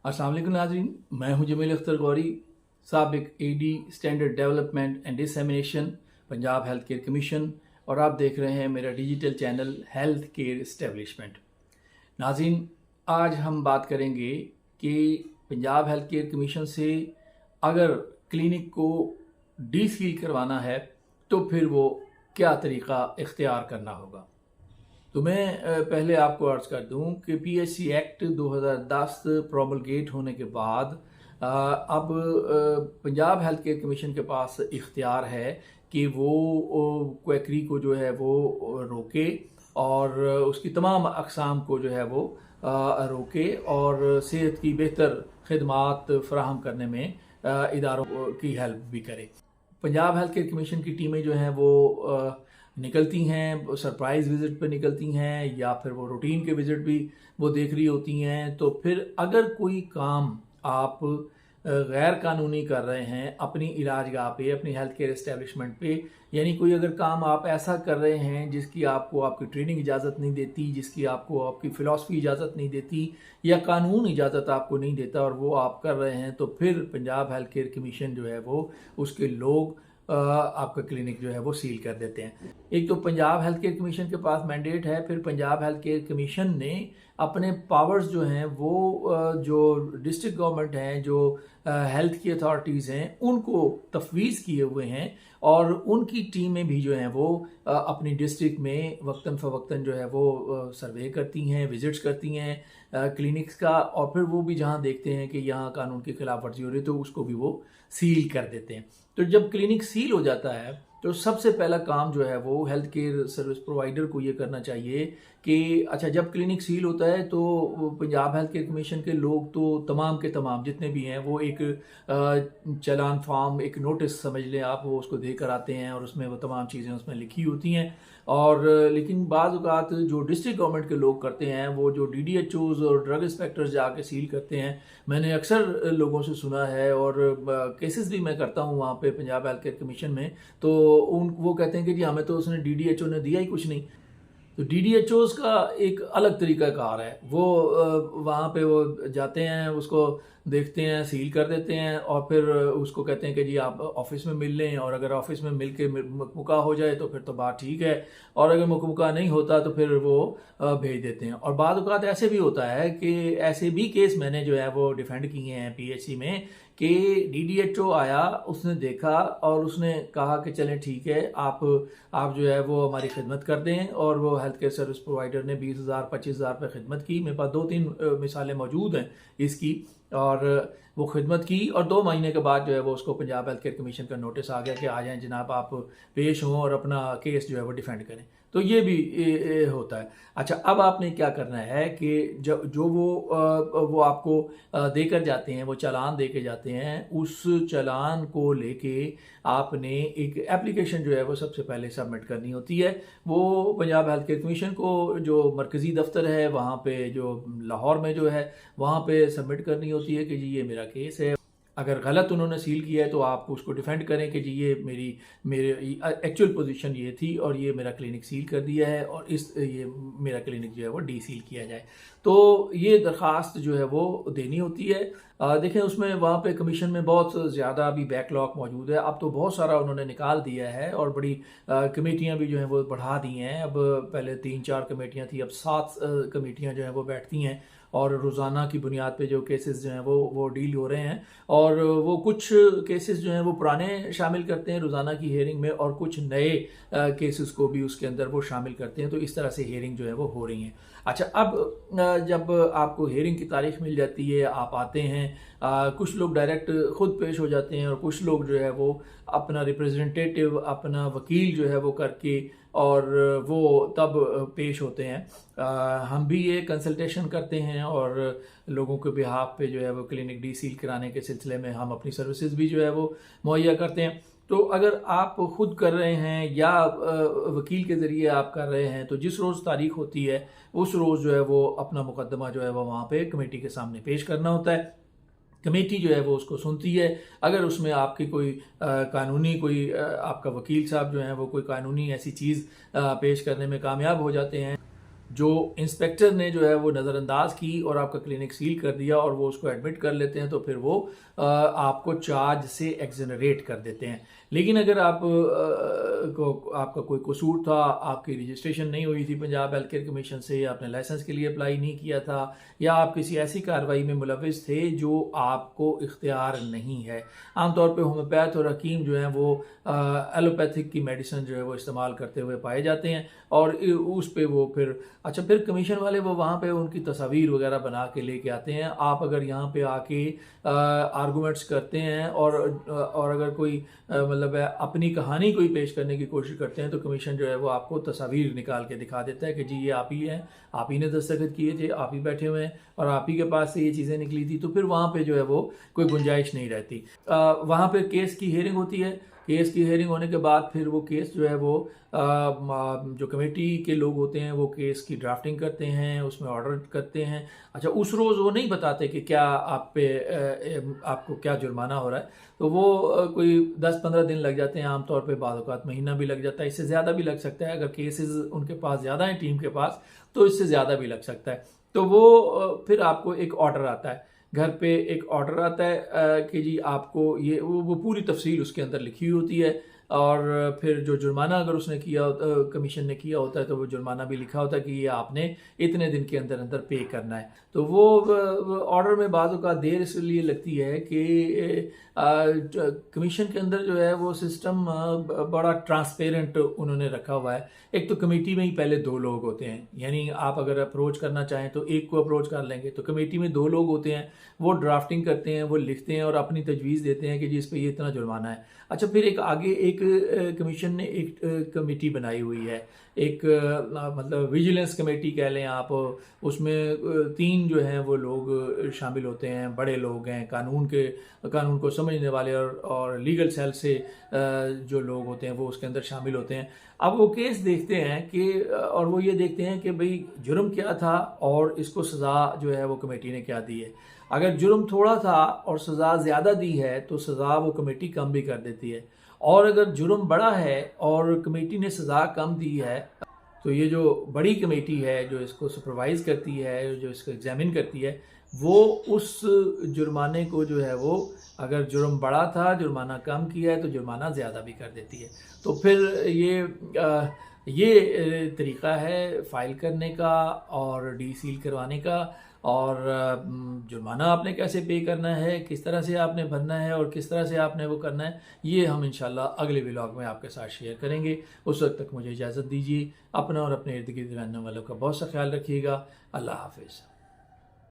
अस्सलाम वालेकुम नाज़रीन, मैं हूं जमील अख्तर गौरी, साबिक AD standard development and dissemination Punjab health care commission, और आप देख रहे हैं मेरा digital channel health care establishment. नाज़रीन, आज हम बात करेंगे कि पंजाब हेल्थ केयर कमीशन से अगर क्लिनिक को डीसील करवाना है तो फिर वो क्या तरीक़ा इख्तियार करना होगा। तो मैं पहले आपको अर्ज़ कर दूं कि पीएचसी एक्ट 2010 प्रोमलगेट होने के बाद अब पंजाब हेल्थ केयर कमीशन के पास इख्तियार है कि वो क्वैकरी को जो है वो रोके और उसकी तमाम अक़साम को जो है वो रोके और सेहत की बेहतर खिदमात फराहम करने में इदारों की हेल्प भी करे। पंजाब हेल्थ केयर कमीशन की टीमें जो हैं वो निकलती हैं, सरप्राइज़ विज़िट पे निकलती हैं या फिर वो रूटीन के विज़िट भी वो देख रही होती हैं। तो फिर अगर कोई काम आप गैर कानूनी कर रहे हैं अपनी इलाजगाह पे, अपनी हेल्थ केयर इस्टेब्लिशमेंट पे, यानी कोई अगर काम आप ऐसा कर रहे हैं जिसकी आपको आपकी ट्रेनिंग इजाज़त नहीं देती, जिसकी आपको आपकी फ़िलासफ़ी इजाज़त नहीं देती या कानून इजाज़त आपको नहीं देता और वो आप कर रहे हैं, तो फिर पंजाब हेल्थ केयर कमीशन जो है वो उसके लोग आपका क्लिनिक जो है वो सील कर देते हैं। एक तो पंजाब हेल्थ केयर कमीशन के पास मैंडेट है, फिर पंजाब हेल्थ केयर कमीशन ने अपने पावर्स जो हैं वो जो डिस्ट्रिक्ट गवर्नमेंट हैं, जो हेल्थ की अथॉरिटीज़ हैं, उनको तफवीज़ किए हुए हैं और उनकी टीमें भी जो हैं वो अपनी डिस्ट्रिक्ट में वक्तन फ़वक्तन जो है वो सर्वे करती हैं, विजिट्स करती हैं क्लिनिक्स का, और फिर वो भी जहाँ देखते हैं कि यहाँ कानून की खिलाफ वर्जी हो रही है तो उसको भी वो सील कर देते हैं। तो जब क्लिनिक सील हो जाता है तो सबसे पहला काम जो है वो हेल्थ केयर सर्विस प्रोवाइडर को ये करना चाहिए कि अच्छा, जब क्लिनिक सील होता है तो पंजाब हेल्थ केयर कमीशन के लोग तो तमाम के तमाम जितने भी हैं वो एक चालान फॉर्म, एक नोटिस समझ लें आप, वो उसको दे कर आते हैं और उसमें वो तमाम चीज़ें उसमें लिखी होती हैं। और लेकिन बाज़ औक़ात जो डिस्ट्रिक्ट गवर्नमेंट के लोग करते हैं, वो जो डीडीएचओज़ और ड्रग इंस्पेक्टर्स जाके सील करते हैं, मैंने अक्सर लोगों से सुना है और केसेस भी मैं करता हूँ वहाँ पे पंजाब हेल्थ केयर कमीशन में, तो वो कहते हैं कि जी हमें तो उसने डीडीएचओ ने दिया ही कुछ नहीं। तो डीडीएचओज़ का एक अलग तरीका कार है, वो वहाँ पे वो जाते हैं, उसको देखते हैं, सील कर देते हैं और फिर उसको कहते हैं कि जी आप ऑफिस में मिल लें, और अगर ऑफिस में मिल के मुकमुका हो जाए तो फिर तो बात ठीक है, और अगर मुकमुका नहीं होता तो फिर वो भेज देते हैं। और बाद औक़ात ऐसे भी होता है कि ऐसे भी केस मैंने जो है वो डिफेंड किए हैं पीएचसी में कि डीडीएचओ आया, उसने देखा और उसने कहा कि चलें ठीक है, आप जो है वो हमारी खिदमत कर दें, और वो हेल्थ केयर सर्विस प्रोवाइडर ने 20,000 25,000 पे खिदमत की। मेरे पास 2-3 मिसालें मौजूद हैं इसकी, और वो खिदमत की और 2 महीने के बाद जो है वो उसको पंजाब हेल्थ केयर कमीशन का नोटिस आ गया कि आ जाएं जनाब, आप पेश हों और अपना केस जो है वो डिफेंड करें। तो ये भी होता है। अच्छा, अब आपने क्या करना है कि जो वो आपको देकर जाते हैं, वो चालान दे के जाते हैं, उस चालान को लेके आपने एक एप्लीकेशन जो है वो सबसे पहले सबमिट करनी होती है। वो पंजाब हेल्थ केयर कमीशन को जो मरकज़ी दफ्तर है वहाँ पे, जो लाहौर में जो है, वहाँ पे सबमिट करनी होती है कि जी ये मेरा केस है। अगर गलत उन्होंने सील किया है तो आप उसको डिफेंड करें कि जी ये मेरी एक्चुअल पोजीशन ये थी और ये मेरा क्लिनिक सील कर दिया है और ये मेरा क्लिनिक जो है वो डी सील किया जाए। तो ये दरख्वास्त जो है वो देनी होती है। देखें, उसमें वहाँ पे कमीशन में बहुत ज़्यादा अभी बैकलॉग मौजूद है। अब तो बहुत सारा उन्होंने निकाल दिया है और बड़ी कमेटियाँ भी जो हैं वो बढ़ा दी हैं। अब पहले 3-4 कमेटियाँ थी, अब 7 कमेटियाँ जो हैं वो बैठती हैं और रोज़ाना की बुनियाद पे जो केसेस जो हैं वो डील हो रहे हैं, और वो कुछ केसेस जो हैं वो पुराने शामिल करते हैं रोज़ाना की हेयरिंग में, और कुछ नए केसेस को भी उसके अंदर वो शामिल करते हैं। तो इस तरह से हेयरिंग जो है वो हो रही हैं। अच्छा, अब जब आपको हेयरिंग की तारीख मिल जाती है, आप आते हैं, कुछ लोग डायरेक्ट ख़ुद पेश हो जाते हैं और कुछ लोग जो है वो अपना रिप्रेजेंटेटिव, अपना वकील जो है वो करके और वो तब पेश होते हैं। हम भी ये कंसल्टेशन करते हैं और लोगों के बिहाफ पे जो है वो क्लिनिक डी सील कराने के सिलसिले में हम अपनी सर्विसेज भी जो है वो मुहैया करते हैं। तो अगर आप ख़ुद कर रहे हैं या वकील के ज़रिए आप कर रहे हैं, तो जिस रोज़ तारीख होती है उस रोज़ जो है वो अपना मुकदमा जो है वो वहाँ पे कमेटी के सामने पेश करना होता है। कमेटी जो है वो उसको सुनती है। अगर उसमें आपकी कोई कानूनी आपका वकील साहब जो हैं वो कोई कानूनी ऐसी चीज़ पेश करने में कामयाब हो जाते हैं, जो इंस्पेक्टर ने जो है वो नज़रअंदाज की और आपका क्लिनिक सील कर दिया और वो उसको एडमिट कर लेते हैं, तो फिर वो आपको चार्ज से एक्सनरेट कर देते हैं। लेकिन अगर आपका कोई कसूर था, आपकी रजिस्ट्रेशन नहीं हुई थी पंजाब हेल्थ केयर कमीशन से, या आपने लाइसेंस के लिए अप्लाई नहीं किया था, या आप किसी ऐसी कार्रवाई में मुलविस थे जो आपको इख्तियार नहीं है। आमतौर पे होम्योपैथ और हकीम जो हैं वो एलोपैथिक की मेडिसिन जो है वो इस्तेमाल करते हुए पाए जाते हैं, और उस पे वो फिर कमीशन वाले वो वहाँ पे उनकी तस्वीर वगैरह बना के लेके आते हैं। आप अगर यहाँ पे आके आर्गूमेंट्स करते हैं और अगर कोई मतलब अपनी कहानी कोई पेश करने की कोशिश करते हैं, तो कमीशन जो है वो आपको तस्वीर निकाल के दिखा देता है कि जी ये आप ही हैं, आप ही ने दस्तखत किए थे, आप ही बैठे हुए हैं और आप ही के पास से ये चीज़ें निकली थी। तो फिर वहाँ पे जो है वो कोई गुंजाइश नहीं रहती। वहाँ पे केस की हियरिंग होती है। केस की हियरिंग होने के बाद फिर वो केस जो है वो जो कमेटी के लोग होते हैं वो केस की ड्राफ्टिंग करते हैं, उसमें ऑर्डर करते हैं। अच्छा, उस रोज़ वो नहीं बताते कि क्या आप पे आपको क्या जुर्माना हो रहा है, तो वो कोई 10-15 दिन लग जाते हैं आमतौर पे, बाद औक़ात महीना भी लग जाता है, इससे ज़्यादा भी लग सकता है। अगर केसेस उनके पास ज़्यादा हैं टीम के पास, तो इससे ज़्यादा भी लग सकता है। तो वो फिर आपको एक ऑर्डर आता है, घर पे एक ऑर्डर आता है कि जी आपको ये वो पूरी तफसील उसके अंदर लिखी हुई होती है, और फिर जो जुर्माना अगर उसने किया कमीशन ने किया होता है, तो वो जुर्माना भी लिखा होता है कि ये आपने इतने दिन के अंदर अंदर पे करना है। तो वो ऑर्डर में बाज़ औक़ात देर इसलिए लगती है कि कमीशन के अंदर जो है वो सिस्टम बड़ा ट्रांसपेरेंट उन्होंने रखा हुआ है। एक तो कमेटी में ही पहले 2 लोग होते हैं, यानी आप अगर अप्रोच करना चाहें तो एक को अप्रोच कर लेंगे, तो कमेटी में 2 लोग होते हैं, वो ड्राफ्टिंग करते हैं, वो लिखते हैं और अपनी तजवीज़ देते हैं कि जी इस पे ये इतना जुर्माना है। अच्छा, फिर एक आगे एक कमीशन ने एक कमेटी बनाई हुई है, एक मतलब विजिलेंस कमेटी कह लें आप। उसमें 3 जो हैं वो लोग शामिल होते हैं, बड़े लोग हैं, कानून को समझने वाले और लीगल सेल से जो लोग होते हैं वो उसके अंदर शामिल होते हैं। अब वो केस देखते हैं कि और वो ये देखते हैं कि भाई जुर्म क्या था और इसको सज़ा जो है वो कमेटी ने क्या दी है। अगर जुर्म थोड़ा था और सज़ा ज़्यादा दी है तो सज़ा वो कमेटी कम भी कर देती है, और अगर जुर्म बड़ा है और कमेटी ने सज़ा कम दी है, तो ये जो बड़ी कमेटी है जो इसको सुपरवाइज़ करती है, जो इसको एग्जामिन करती है, वो उस जुर्माने को जो है वो, अगर जुर्म बड़ा था जुर्माना कम किया है तो जुर्माना ज़्यादा भी कर देती है। तो फिर ये तरीक़ा है फ़ाइल करने का और डीसील करवाने का, और जुर्माना आपने कैसे पे करना है, किस तरह से आपने भरना है और किस तरह से आपने वो करना है, ये हम इंशाल्लाह अगले व्लॉग में आपके साथ शेयर करेंगे। उस वक्त तक मुझे इजाज़त दीजिए। अपना और अपने इर्द गिर्द रहने वालों का बहुत सा ख्याल रखिएगा। अल्लाह हाफ़िज़।